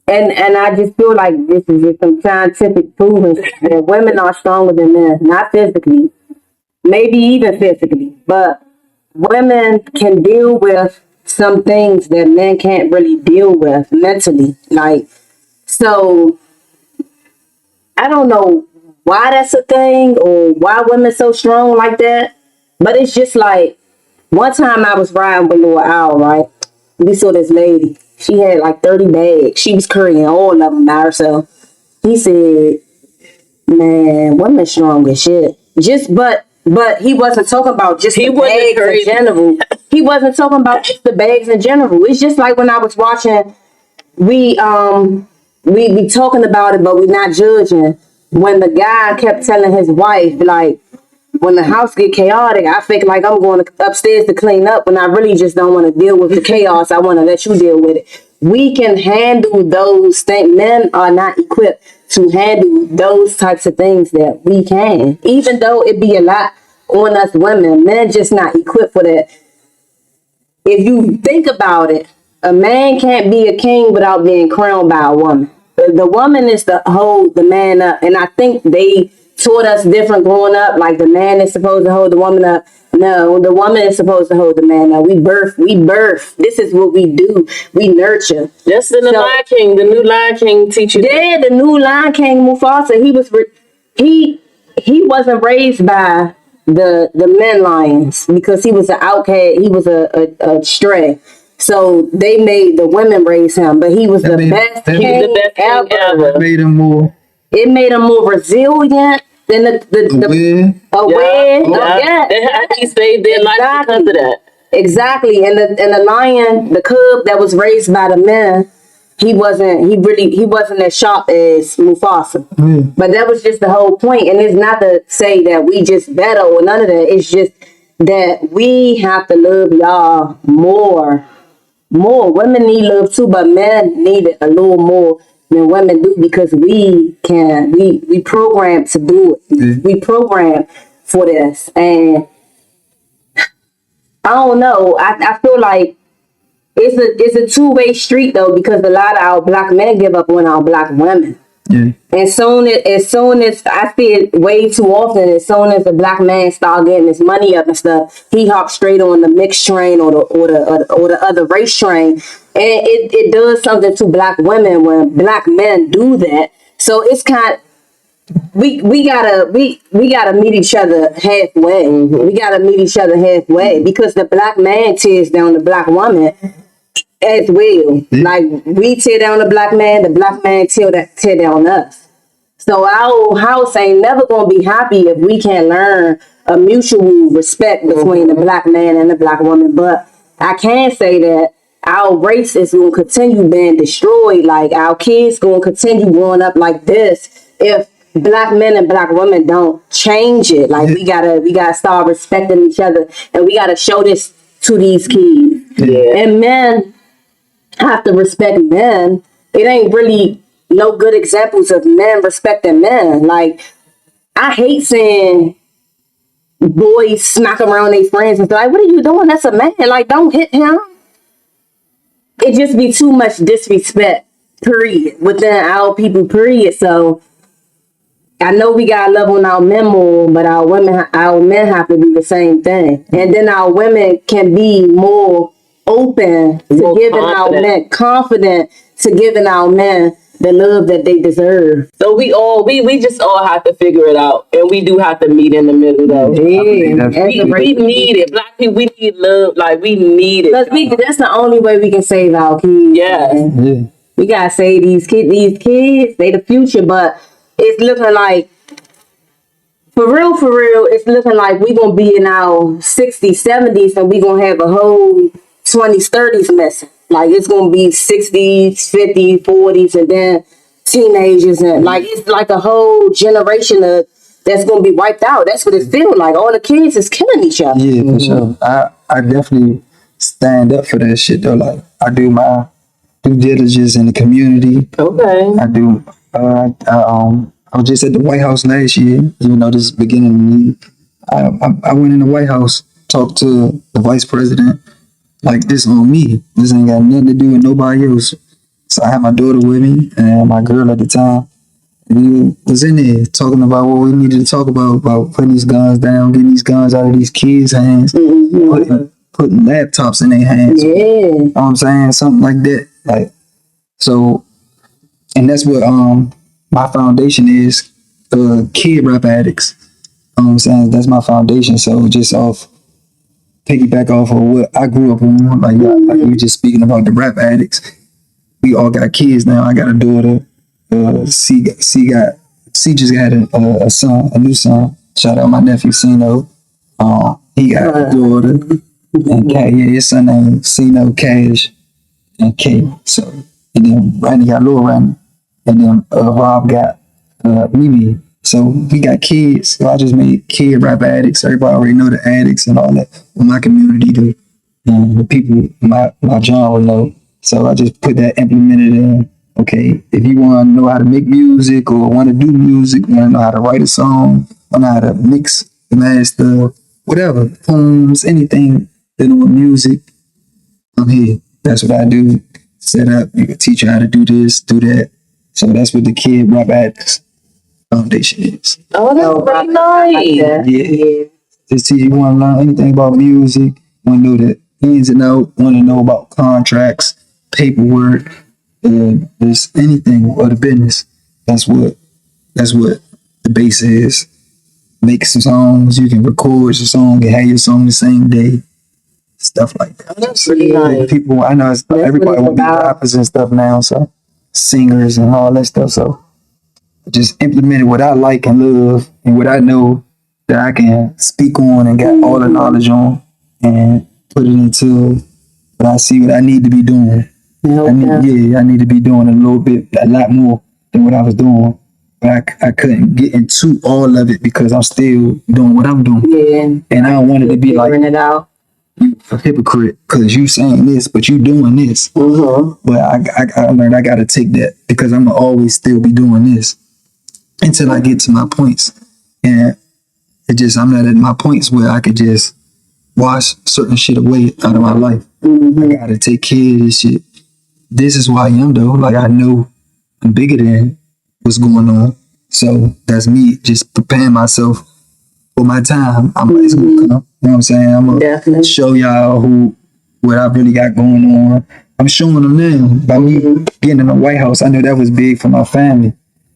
and I just feel like this is just some scientific proven that women are stronger than men. Not physically, maybe even physically, but women can deal with some things that men can't really deal with mentally. Like, so I don't know why that's a thing or why women so strong like that. But it's just like, one time I was riding with Lil Al, right? We saw this lady. She had like 30 bags. She was carrying all of them by herself. He said, man, women strong as shit. But he wasn't talking about just the bags in general. He wasn't talking about just the bags in general. It's just like when I was watching, we talking about it, but we not judging. When the guy kept telling his wife, like, when the house get chaotic, I think like I'm going upstairs to clean up when I really just don't want to deal with the chaos. I want to let you deal with it. we can handle those things. Men are not equipped to handle those types of things that we can. Even though it be a lot on us women, men just not equipped for that. If you think about it, a man can't be a king without being crowned by a woman. The woman is to hold the man up. And I think they taught us different growing up. Like the man is supposed to hold the woman up. No, the woman is supposed to hold the man up. We birth. This is what we do. We nurture. Just in the Lion King, the new Lion King teacher. Yeah, the new Lion King, Mufasa, he wasn't raised by the men lions because he was an outcast. He was a stray. So they made the women raise him, but he was the best king ever. It made him more resilient than the aware. He saved their life because of that. Exactly. And the lion, the cub that was raised by the men, he wasn't as sharp as Mufasa. But that was just the whole point. And it's not to say that we just better or none of that. It's just that we have to love y'all more. Women need love too, but men need it a little more than women do because we programmed to do it. We programmed for this. And I don't know. I feel like it's a two-way street though, because a lot of our black men give up on our black women. Yeah. And as soon as I see it way too often, as soon as a black man start getting his money up and stuff, he hops straight on the mixed train or the other race train, and it does something to black women when black men do that. So it's kind of, we gotta meet each other halfway. We gotta meet each other halfway because the black man tears down the black woman as well. Like we tear down the black man tear down us. So our house ain't never gonna be happy if we can't learn a mutual respect between the black man and the black woman. But I can say that our race is gonna continue being destroyed. Like our kids gonna continue growing up like this if black men and black women don't change it. Like we gotta start respecting each other, and we gotta show this to these kids. And men have to respect men. It ain't really no good examples of men respecting men. Like I hate seeing boys smack around their friends and be like, what are you doing? That's a man. Like, don't hit him. It just be too much disrespect, period, within our people, period. So I know we gotta love on our men more, but our men have to do the same thing. And then our women can be more open to giving our men, confident to giving our men the love that they deserve. So we just all have to figure it out, and we do have to meet in the middle though. Yeah, we need it. Black people, we need love. Like we need it. That's the only way we can save our kids. Yeah. We gotta save these kids. These kids, they the future, but it's looking like, for real, it's looking like we gonna be in our 60s, 70s, and we gonna have a whole 20s, 30s missing. Like it's gonna be 60s, 50s, 40s, and then teenagers, and like it's like a whole generation that's gonna be wiped out. That's what it feels like. All the kids is killing each other. Yeah, for sure. I definitely stand up for that shit though. Like I do my due diligence in the community. Okay. I do. I was just at the White House last year. You know, this beginning of the year. I went in the White House, talked to the vice president. Like, this on me. This ain't got nothing to do with nobody else. So I had my daughter with me and my girl at the time. We was in there talking about what we needed to talk about putting these guns down, getting these guns out of these kids' hands, putting laptops in their hands. Yeah. You know what I'm saying? Something like that. Like, so, and that's what my foundation is, kid rap addicts. You know what I'm saying? That's my foundation. So just piggyback off of what I grew up on, like you just speaking about the rap addicts. We all got kids now. I got a daughter. C just got a son, a new son. Shout out my nephew Sino. He got a daughter. And his son named Sino, Cash, and K. So, and then Randy got Lil Randy, and then Rob got Mimi. So we got kids. So I just made kid rap addicts. Everybody already know the addicts and all that. What my community do. And the people my genre know. So I just put that implemented in. Okay, if you want to know how to make music or want to do music, want to know how to write a song, want to know how to mix, master, whatever, poems, anything dealing with music, I'm here. That's what I do. Set up. You can teach you how to do this, do that. So that's what the Kid Rap Addicts Foundation is. Oh, that's really nice. Yeah. Just see you want to learn anything about music, want to know the ins and outs, want to know about contracts, paperwork, just anything or the business. That's what the base is. Make some songs, you can record your song and have your song the same day. Stuff like that. That's really nice. People, I know everybody want to be rappers and stuff now, so singers and all that stuff. So just implemented what I like and love and what I know that I can speak on and got all the knowledge on and put it into what I see what I need to be doing. I need to be doing a lot more than what I was doing. But I couldn't get into all of it because I'm still doing what I'm doing. Yeah. And I don't want it to be like it out. you a hypocrite because you saying this, but you doing this. Mm-hmm. But I learned I got to take that because I'm gonna always still be doing this until I get to my points. And I'm not at my points where I could just wash certain shit away out of my life. Mm-hmm. I gotta take care of this shit. This is who I am though. Like I know I'm bigger than what's going on. So that's me just preparing myself for my time. It's gonna come. You know what I'm saying? I'm gonna show y'all what I really got going on. I'm showing them now. By me getting in the White House, I know that was big for my family.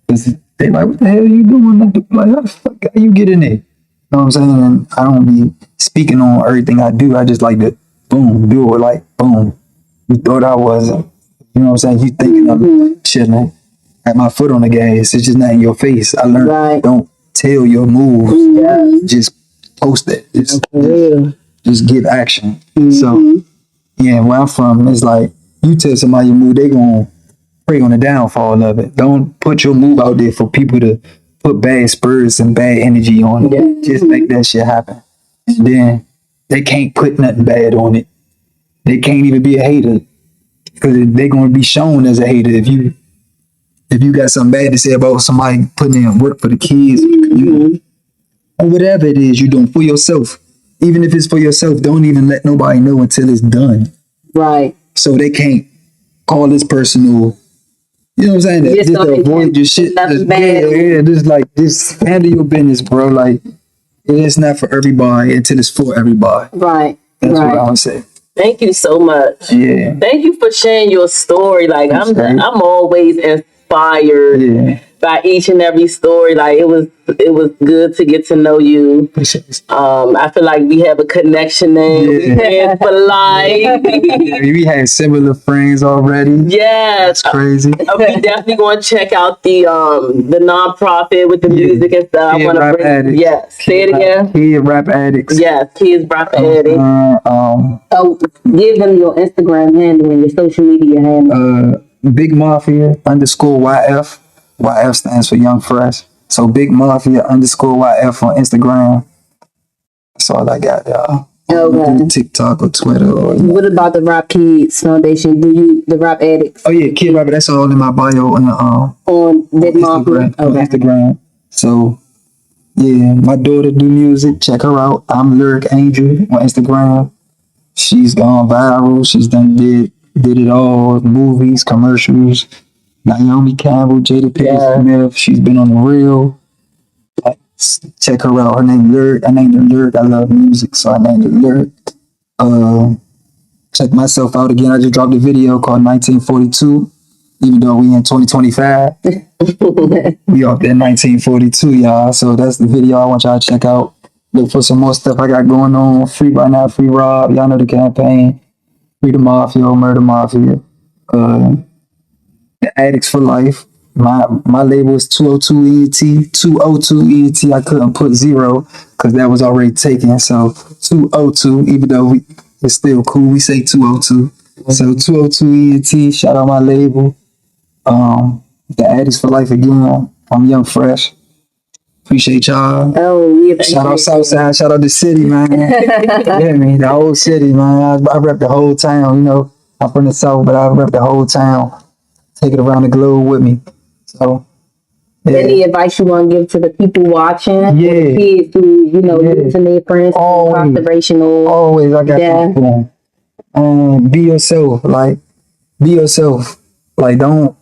Cause they like, what the hell are you doing? Like, how the fuck how you get in there? You know what I'm saying? And I don't be speaking on everything I do. I just like to boom, do it like boom. You thought I wasn't. You know what I'm saying? You thinking I'm chilling. Got my foot on the gas. It's just not in your face. I learned don't tell your moves. Just post it. Just give action. So yeah, where I'm from, it's like you tell somebody your move, they gonna prey on the downfall of it. Don't put your move out there for people to put bad spurs and bad energy on it. Just make that shit happen. And then they can't put nothing bad on it. They can't even be a hater because they're gonna be shown as a hater if you got something bad to say about somebody putting in work for the kids or whatever it is you're doing for yourself. Even if it's for yourself, don't even let nobody know until it's done. Right. So they can't call this personal. You know what I'm saying? Just to avoid your shit. Just handle your business, bro. Like it's not for everybody until it's for everybody. Right. That's what I would say. Thank you so much. Yeah. Thank you for sharing your story. Like I'm always inspired by each and every story. Like it was good to get to know you. I feel like we have a connection there. We had for life. We had similar friends already. Yes. That's crazy. We definitely going to check out the nonprofit with the music and stuff. I want to bring Addicts. Yes. Say it again. Kid Rap Addicts. Yes, Kids Rap Addicts. Give them your Instagram handle and your social media handle. Big Mafia _YF. YF stands for Young Fresh. So Big Mafia _YF on Instagram. That's all I got, y'all. Do TikTok or Twitter or what about the Rap Kids Foundation? Do you the Rap Addicts? Oh yeah, Kid Rap. That's all in my bio on Big Mafia. On Instagram. So yeah, my daughter do music. Check her out. I'm Lyric Angel on Instagram. She's gone viral. She's did it all. Movies, commercials. Naomi Campbell, Jada Pinkett Smith. She's been on the reel. Check her out. Her name Lyric. I named her Lyric. I love music, so I named her Lyric. Check myself out again. I just dropped a video called 1942. Even though we in 2025, we off there 1942, y'all. So that's the video I want y'all to check out. Look for some more stuff I got going on. Free by now, free Rob. Y'all know the campaign. Free the Mafia, Murder Mafia. The Addicts for Life. My label is 202 ENT. 202 ENT. I couldn't put 0 because that was already taken. So 202, even though it's still cool, we say 202. So 202 ENT. Shout out my label. The Addicts for Life again. I'm Young Fresh. Appreciate y'all. Shout out Southside. Shout out the city, man. Yeah, man. The whole city, man. I rep the whole town, you know. I'm from the South, but I rep the whole town. Take it around the globe with me. So, yeah. Any advice you want to give to the people watching? Yeah. Or the kids who, you know, losing their friends to incarceration or Always, I got death? be yourself. Like, be yourself. Like, don't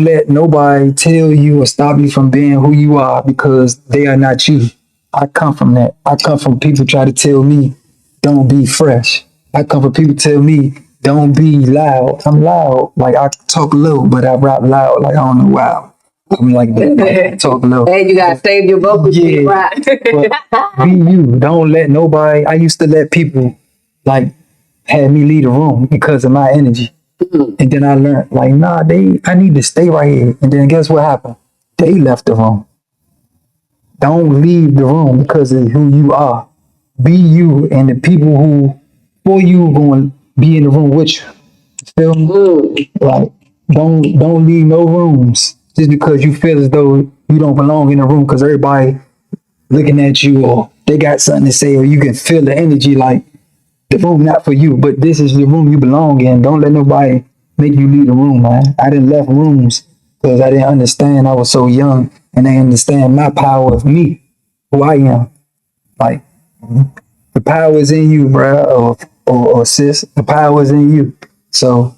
let nobody tell you or stop you from being who you are because they are not you. I come from that. I come from people try to tell me, don't be fresh. I come from people tell me, don't be loud. I'm loud. Like I talk low, but I rap loud. Like I don't know why. I'm like that. Like, I talk low. Hey, you gotta save your vocals. Yeah. Right. But be you. Don't let nobody. I used to let people like had me leave the room because of my energy. And then I learned, like, nah, I need to stay right here. And then guess what happened? They left the room. Don't leave the room because of who you are. Be you, and the people who for you going to be in the room with you. Feel me? Like, don't leave no rooms just because you feel as though you don't belong in the room because everybody looking at you or they got something to say or you can feel the energy like the room not for you, but this is the room you belong in. Don't let nobody make you leave the room, man. I didn't left rooms because I didn't understand. I was so young, and I understand my power of me, who I am. Like the power is in you, bro, or sis. The power is in you. So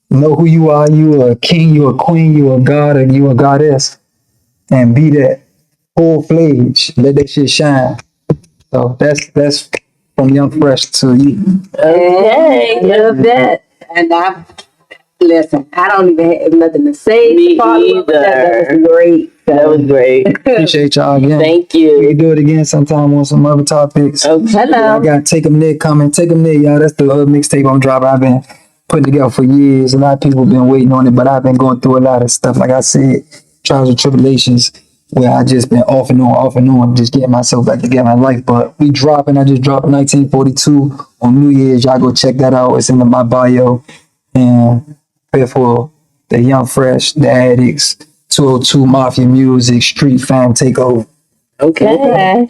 know who you are. You are a king. You are a queen. You are a god, and you are a goddess, and be that full fledged. Let that shit shine. So that's from Young Fresh to you. Okay, love that. And listen, I don't even have nothing to say. Me Father, but that was great. That was great. Appreciate y'all again. Thank you. We can do it again sometime on some other topics. Okay. Hello. I got Take 'em There coming. Take 'em There, y'all. That's the other mixtape I'm dropping. I've been putting together for years. A lot of people have been waiting on it, but I've been going through a lot of stuff. Like I said, trials and tribulations where I just been off and on, just getting myself back together in life. But we dropping. I just dropped 1942 on New Year's. Y'all go check that out. It's in my bio. And pray for the Young Fresh, the Addicts, 202 Mafia Music, Street Fam Takeover. Okay.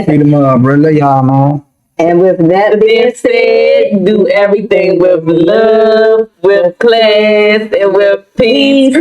Freedom up, bro. Love y'all, man. And with that being Said, do everything with love, with class, and with peace.